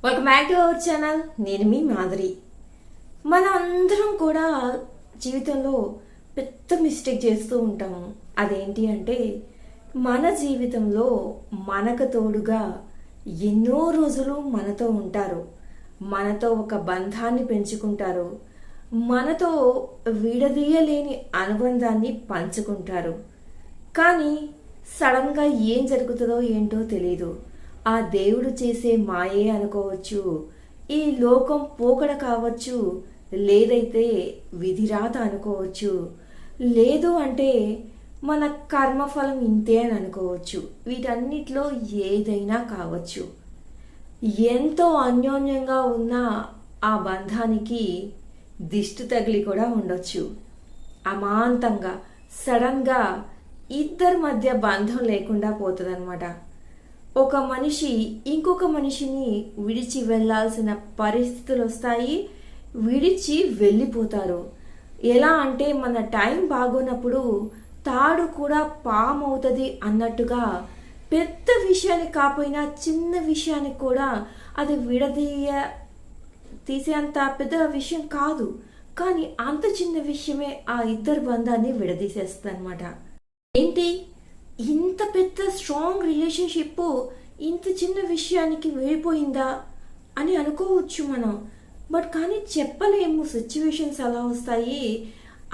Welcome back to our channel. నేను మీ మాధురి. మన అందరం కూడా జీవితంలో పెద్ద మిస్టేక్ చేస్తూ ఉంటాము. అదేంటి అంటే మన జీవితంలో మనకు తోడుగా ఎన్నో రోజులు మనతో ఉంటారు, మనతో ఒక బంధాన్ని పెంచుకుంటారు, మనతో విడదీయలేని అనుబంధాన్ని పంచుకుంటారు. కానీ సడన్గా ఏం జరుగుతుందో ఏంటో తెలీదు. ఆ దేవుడు చేసే మాయే అనుకోవచ్చు, ఈ లోకం పోకడ కావచ్చు, లేదైతే విధిరాత అనుకోవచ్చు, లేదు అంటే మన కర్మఫలం ఇంతే అని అనుకోవచ్చు. వీటన్నిటిలో ఏదైనా కావచ్చు. ఎంతో అన్యోన్యంగా ఉన్న ఆ బంధానికి దిష్టి తగిలి కూడా ఉండొచ్చు. అమాంతంగా సడన్గా ఇద్దరి మధ్య బంధం లేకుండా పోతుందన్నమాట. ఒక మనిషి ఇంకొక మనిషిని విడిచి వెళ్లాల్సిన పరిస్థితులు వస్తాయి, విడిచి వెళ్ళిపోతారు. ఎలా అంటే మన టైం బాగోనప్పుడు తాడు కూడా పాము అవుతుంది అన్నట్టుగా పెద్ద విషయానికి కాకపోయినా చిన్న విషయానికి కూడా అది తీసేంత పెద్ద విషయం కాదు, కానీ అంత చిన్న విషయమే ఆ ఇద్దరు బంధాన్ని విడదీసేస్తుంది అనమాట. ఏంటి ఇంత పెద్ద స్ట్రాంగ్ రిలేషన్షిప్ ఇంత చిన్న విషయానికి వెళ్ళిపోయిందా అని అనుకోవచ్చు మనం. బట్ కానీ చెప్పలేము, సిచ్యువేషన్స్ అలా వస్తాయి,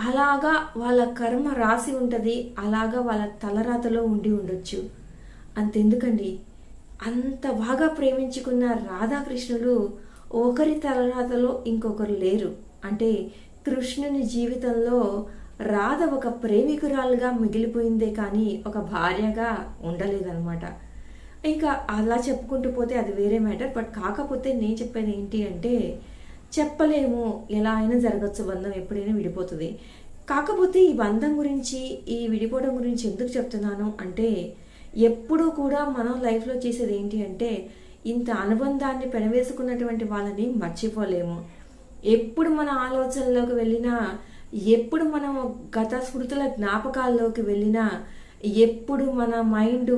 అలాగా వాళ్ళ కర్మ రాసి ఉంటుంది, అలాగా వాళ్ళ తలరాతలో ఉండి ఉండొచ్చు. అంతెందుకండి, అంత బాగా ప్రేమించుకున్న రాధాకృష్ణులు ఒకరి తలరాతలో ఇంకొకరు లేరు. అంటే కృష్ణుని జీవితంలో రాధ ఒక ప్రేమికురాలుగా మిగిలిపోయిందే కానీ ఒక భార్యగా ఉండలేదన్నమాట. ఇంకా అలా చెప్పుకుంటూ పోతే అది వేరే మ్యాటర్. బట్ కాకపోతే నేను చెప్పేది ఏంటి అంటే చెప్పలేము, ఎలా అయినా జరగచ్చు, బంధం ఎప్పుడైనా విడిపోతుంది. కాకపోతే ఈ బంధం గురించి, ఈ విడిపోవడం గురించి ఎందుకు చెప్తున్నాను అంటే ఎప్పుడూ కూడా మనం లైఫ్లో చేసేది ఏంటి అంటే ఇంత అనుబంధాన్ని పెనవేసుకున్నటువంటి వాళ్ళని మర్చిపోలేము. ఎప్పుడు మన ఆలోచనలోకి వెళ్ళినా, ఎప్పుడు మనం గత స్మృతుల జ్ఞాపకాల్లోకి వెళ్ళినా, ఎప్పుడు మన మైండ్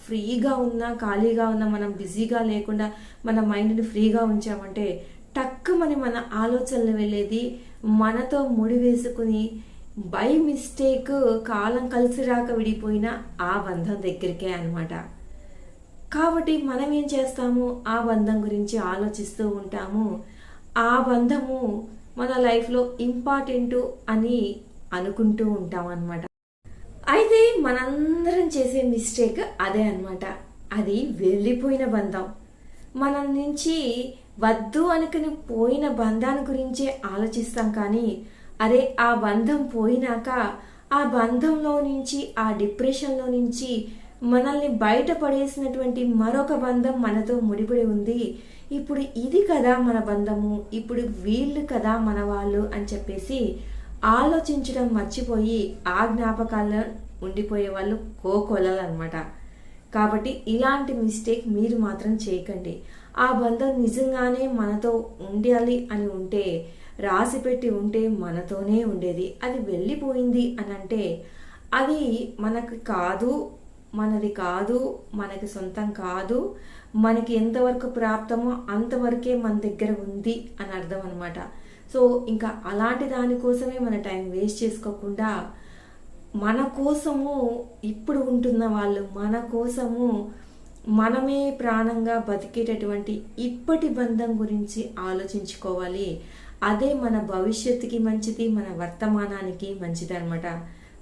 ఫ్రీగా ఉన్నా, ఖాళీగా ఉన్నా, మనం బిజీగా లేకుండా మన మైండ్ని ఫ్రీగా ఉంచామంటే టక్కుమని మన ఆలోచనలు వెళ్ళేది మనతో ముడి వేసుకుని బై మిస్టేక్ కాలం కలిసి రాక విడిపోయిన ఆ బంధం దగ్గరికే అనమాట. కాబట్టి మనం ఏం చేస్తాము, ఆ బంధం గురించి ఆలోచిస్తూ ఉంటాము. ఆ బంధము మన లైఫ్లో ఇంపార్టెంట్ అని అనుకుంటూ ఉంటాం అన్నమాట. అయితే మనందరం చేసే మిస్టేక్ అదే అన్నమాట. అది వెళ్ళిపోయిన బంధం. మన నుంచి వద్దు అనుకుని పోయిన బంధాన్ని గురించే ఆలోచిస్తాం. కానీ అరే ఆ బంధం పోయినాక ఆ బంధంలో నుంచి, ఆ డిప్రెషన్లో నుంచి మనల్ని బయటపడేసినటువంటి మరొక బంధం మనతో ముడిపడి ఉంది. ఇప్పుడు ఇది కదా మన బంధము, ఇప్పుడు వీళ్ళు కదా మన వాళ్ళు అని చెప్పేసి ఆలోచించడం మర్చిపోయి ఆ జ్ఞాపకాల్లో ఉండిపోయే వాళ్ళు కోకొలలు అనమాట. కాబట్టి ఇలాంటి మిస్టేక్ మీరు మాత్రం చేయకండి. ఆ బంధం నిజంగానే మనతో ఉండాలి అని ఉంటే, రాసిపెట్టి ఉంటే మనతోనే ఉండేది. అది వెళ్ళిపోయింది అని అంటే అది మనకి కాదు, మనది కాదు, మనకి సొంతం కాదు, మనకి ఎంతవరకు ప్రాప్తమో అంతవరకే మన దగ్గర ఉంది అని అర్థం అనమాట. సో ఇంకా అలాంటి దానికోసమే మన టైం వేస్ట్ చేసుకోకుండా మన కోసము ఇప్పుడు ఉంటున్న వాళ్ళు, మన కోసము మనమే ప్రాణంగా బతికేటటువంటి ఇప్పటి బంధం గురించి ఆలోచించుకోవాలి. అదే మన భవిష్యత్తుకి మంచిది, మన వర్తమానానికి మంచిది అనమాట.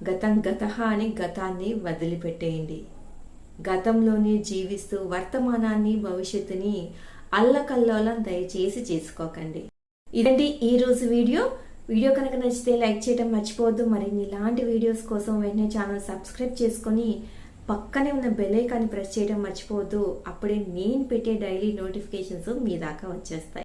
గతం గతః అని గతాన్ని వదిలిపెట్టేయండి. గతంలోనే జీవిస్తూ వర్తమానాన్ని, భవిష్యత్తుని అల్లకల్లోలం దయచేసి చేసుకోకండి. ఇదండి ఈరోజు వీడియో. కనుక నచ్చితే లైక్ చేయడం మర్చిపోవద్దు. మరిన్ని ఇలాంటి వీడియోస్ కోసం వెంటనే ఛానల్ సబ్స్క్రైబ్ చేసుకొని పక్కనే ఉన్న బెల్ ఐకాన్ని ప్రెస్ చేయడం మర్చిపోవద్దు. అప్పుడే నేను పెట్టే డైలీ నోటిఫికేషన్స్ మీ దాకా వచ్చేస్తాయి.